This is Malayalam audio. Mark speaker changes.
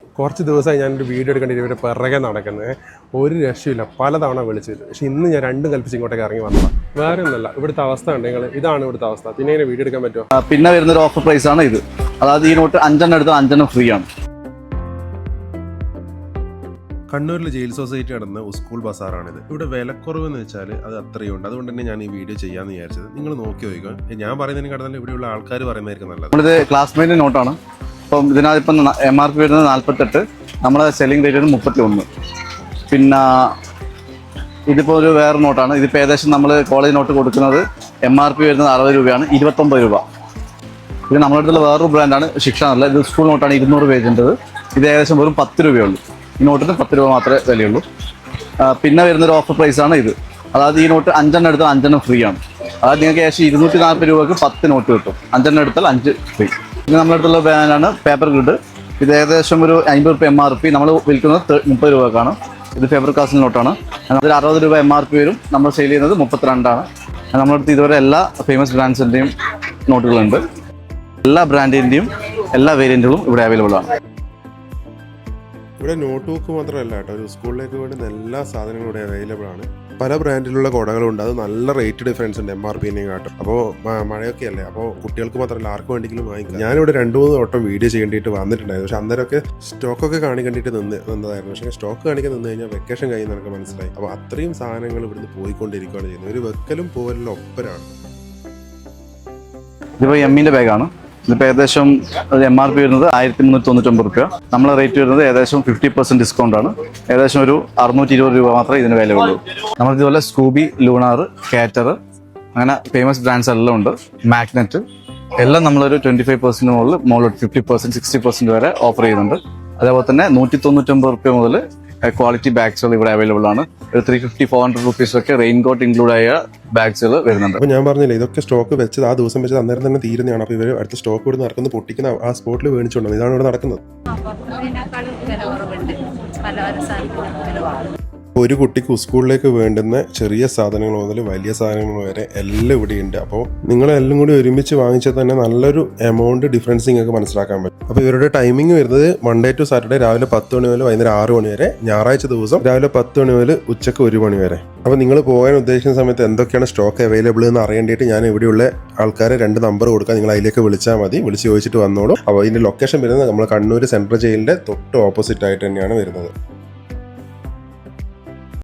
Speaker 1: കുറച്ച് ദിവസമായി ഞാനൊരു വീഡിയോ എടുക്കേണ്ടി ഇവരെ പിറകെ നടക്കുന്നത് ഒരു രക്ഷയില്ല, പലതവണ വിളിച്ചത്. പക്ഷേ ഇന്ന് ഞാൻ രണ്ടും കൽപ്പിച്ച് ഇങ്ങോട്ടേക്ക് ഇറങ്ങി വന്നതാണ്. വേറെ ഒന്നല്ല, ഇവിടുത്തെ അവസ്ഥ ഉണ്ട്. ഇതാണ് ഇവിടുത്തെ അവസ്ഥ. പിന്നെ ഇങ്ങനെ വീഡിയോ എടുക്കാൻ പറ്റുമോ?
Speaker 2: പിന്നെ വരുന്നൊരു ഓഫർ പ്രൈസ് ആണ് ഇത്. അതായത് ഈ നോട്ട് 5 എടുത്താൽ 5 ഫ്രീ ആണ്.
Speaker 1: കണ്ണൂരിലെ ജയിൽ സൊസൈറ്റി നടന്ന സ്കൂൾ ബസാറാണിത്. ഇവിടെ വിലക്കുറവ് എന്ന് വെച്ചാൽ അത് അത്രയും ഉണ്ട്. അതുകൊണ്ട് തന്നെ ഞാൻ ഈ വീഡിയോ ചെയ്യാമെന്ന് വിചാരിച്ചത്. നിങ്ങൾ നോക്കി നോക്കുക. ഞാൻ പറയുന്നതിന് കടന്നല്ല ഇവിടെയുള്ള ആൾക്കാർ പറയുന്നതായിരിക്കും നല്ലത്.
Speaker 2: നമ്മളിത് ക്ലാസ്മേറ്റ് നോട്ടാണ്. അപ്പം ഇതിനകത്തിപ്പം MRP വരുന്നത് 48, നമ്മളെ സെല്ലിംഗ് റേറ്റ് വരുന്നത് 31. പിന്നെ ഇതിപ്പോൾ ഒരു വേറെ നോട്ടാണ്. ഇതിപ്പോൾ ഏകദേശം നമ്മൾ കോളേജ് നോട്ട് കൊടുക്കുന്നത് MRP വരുന്നത് 60 രൂപയാണ്, 29 രൂപ. ഇത് നമ്മുടെ അടുത്തുള്ള വേറൊരു ബ്രാൻഡാണ് ശിക്ഷ എന്നല്ല. ഇത് സ്കൂൾ നോട്ടാണ്, 200 പേജിൻ്റെത്. ഇത് ഏകദേശം വെറും 10 രൂപയുള്ളൂ. ഈ നോട്ടിന് 10 രൂപ മാത്രമേ വിലയുള്ളൂ. പിന്നെ വരുന്നൊരു ഓഫർ പ്രൈസാണ് ഇത്. അതായത് ഈ നോട്ട് 5 എടുത്താൽ 5 ഫ്രീ ആണ്. അതായത് നിങ്ങൾക്ക് ഏകദേശം 240 രൂപയ്ക്ക് 10 നോട്ട് കിട്ടും. 5 എടുത്താൽ 5 ഫ്രീ. ഇത് നമ്മുടെ അടുത്തുള്ള ബ്രാൻഡാണ് പേപ്പർ ഗ്രിഡ്. ഇത് ഏകദേശം ഒരു 50 രൂപ MRP, നമ്മൾ വിൽക്കുന്നത് 30 രൂപക്കാണ്. ഇത് ഫേബർ കാസിൽ നോട്ടാണ്. അതിൽ 60 രൂപ MRP വരും. നമ്മൾ സെയിൽ ചെയ്യുന്നത് 32 ആണ്. നമ്മുടെ അടുത്ത് ഇതുവരെ എല്ലാ ഫേമസ് ബ്രാൻഡ്സിൻ്റെയും നോട്ടുകളുണ്ട്. എല്ലാ ബ്രാൻഡിൻ്റെയും എല്ലാ വേരിയൻറ്റുകളും ഇവിടെ അവൈലബിൾ ആണ്.
Speaker 1: ഇവിടെ നോട്ട് ബുക്ക് മാത്രമല്ല കേട്ടോ, ഒരു സ്കൂളിലേക്ക് വേണ്ടുന്ന എല്ലാ സാധനങ്ങളും ഇവിടെ അവൈലബിൾ ആണ്. പല ബ്രാൻഡിലുള്ള കുടകളുണ്ട്. അത് നല്ല റേറ്റ് ഡിഫറൻസ് ഉണ്ട് MRPനെയും കാട്ടും. അപ്പോൾ മഴയൊക്കെ അല്ലേ, അപ്പോൾ കുട്ടികൾക്ക് മാത്രമല്ല ആർക്കും വേണ്ടെങ്കിലും വാങ്ങിക്കാം. ഞാനിവിടെ 2-3 വട്ടം വീഡിയോ ചെയ്യേണ്ടിയിട്ട് വന്നിട്ടുണ്ടായിരുന്നു. പക്ഷെ അന്നേരമൊക്കെ സ്റ്റോക്കൊക്കെ കാണിക്കേണ്ടിയിട്ട് നിന്നതായിരുന്നു. പക്ഷേ സ്റ്റോക്ക് കാണിക്കാൻ നിന്ന് കഴിഞ്ഞാൽ വെക്കേഷൻ കഴിയുന്ന എനിക്ക് മനസ്സിലായി. അപ്പോൾ അത്രയും സാധനങ്ങൾ ഇവിടുന്ന് പോയിക്കൊണ്ടിരിക്കുകയാണ് ചെയ്യുന്നത്. ഒരു വെക്കലും പോലും ഒപ്പരാണ്.
Speaker 2: ഇതിപ്പോൾ എമ്മിൻ്റെ ബാഗാണ്. ഇതിപ്പോൾ ഏകദേശം MRP വരുന്നത് 1399 രൂപ. നമ്മളെ റേറ്റ് വരുന്നത് ഏകദേശം 50% ഡിസ്കൗണ്ട് ആണ്. ഏകദേശം ഒരു 620 രൂപ മാത്രമേ ഇതിന് വില ഉള്ളൂ. നമ്മളിതുപോലെ സ്കൂബി, ലൂണാർ, കാറ്റർ, അങ്ങനെ ഫേമസ് ബ്രാൻഡ്സ് എല്ലാം ഉണ്ട്. മാഗ്നറ്റ് എല്ലാം നമ്മളൊരു 25% മുകളിൽ 50%, 60% വരെ ഓഫർ ചെയ്യുന്നുണ്ട്. അതേപോലെ തന്നെ 199 രൂപ മുതൽ ക്വാളിറ്റി ബാഗ്സുകൾ ഇവിടെ അവൈലബിൾ ആണ്. ഒരു 350-400 റുപ്പീസൊക്കെ റെയിൻ കോട്ട് ഇൻക്ലൂഡ് ആയ ബാഗ്സുകൾ വരുന്നുണ്ട്.
Speaker 1: അപ്പോൾ ഞാൻ പറഞ്ഞില്ലേ, ഇതൊക്കെ സ്റ്റോക്ക് വെച്ചത് ആ ദിവസം വെച്ചത് അന്നേരം തന്നെ തീരുന്നതാണ്. അപ്പോൾ ഇവർ അടുത്ത സ്റ്റോക്ക് ഇവിടെ നടക്കുന്നത് പൊട്ടിക്കുന്ന ആ സ്പോട്ടിൽ മേടിച്ചുകൊണ്ടാണ്. ഇതാണ് ഇവിടെ നടക്കുന്നത്. ഒരു കുട്ടിക്ക് സ്കൂളിലേക്ക് വേണ്ടുന്ന ചെറിയ സാധനങ്ങൾ മുതൽ വലിയ സാധനങ്ങൾ വരെ എല്ലാം ഇവിടെയുണ്ട്. അപ്പോൾ നിങ്ങളെല്ലാം കൂടി ഒരുമിച്ച് വാങ്ങിച്ചാൽ തന്നെ നല്ലൊരു എമൗണ്ട് ഡിഫറൻസ് നിങ്ങൾക്ക് മനസ്സിലാക്കാൻ പറ്റും. അപ്പോൾ ഇവരുടെ ടൈമിംഗ് വരുന്നത് മൺഡേ ടു സാറ്റർഡേ രാവിലെ 10 മണി മുതൽ വൈകുന്നേരം 6 മണി വരെ, ഞായറാഴ്ച ദിവസം രാവിലെ 10 മണി മുതൽ ഉച്ചക്ക് 1 മണി വരെ. അപ്പോൾ നിങ്ങൾ പോകാൻ ഉദ്ദേശിക്കുന്ന സമയത്ത് എന്തൊക്കെയാണ് സ്റ്റോക്ക് അവൈലബിൾ എന്ന് അറിയേണ്ടിയിട്ട് ഞാൻ ഇവിടെയുള്ള ആൾക്കാരെ 2 നമ്പർ കൊടുക്കാം. നിങ്ങൾ അതിലേക്ക് വിളിച്ചാൽ മതി. വിളിച്ച് ചോദിച്ചിട്ട് വന്നോളൂ. അപ്പോൾ ഇതിൻ്റെ ലൊക്കേഷൻ വരുന്നത് നമ്മൾ കണ്ണൂർ സെൻട്രൽ ജയിലിൻ്റെ തൊട്ട് ഓപ്പോസിറ്റ് ആയിട്ട് തന്നെയാണ് വരുന്നത്.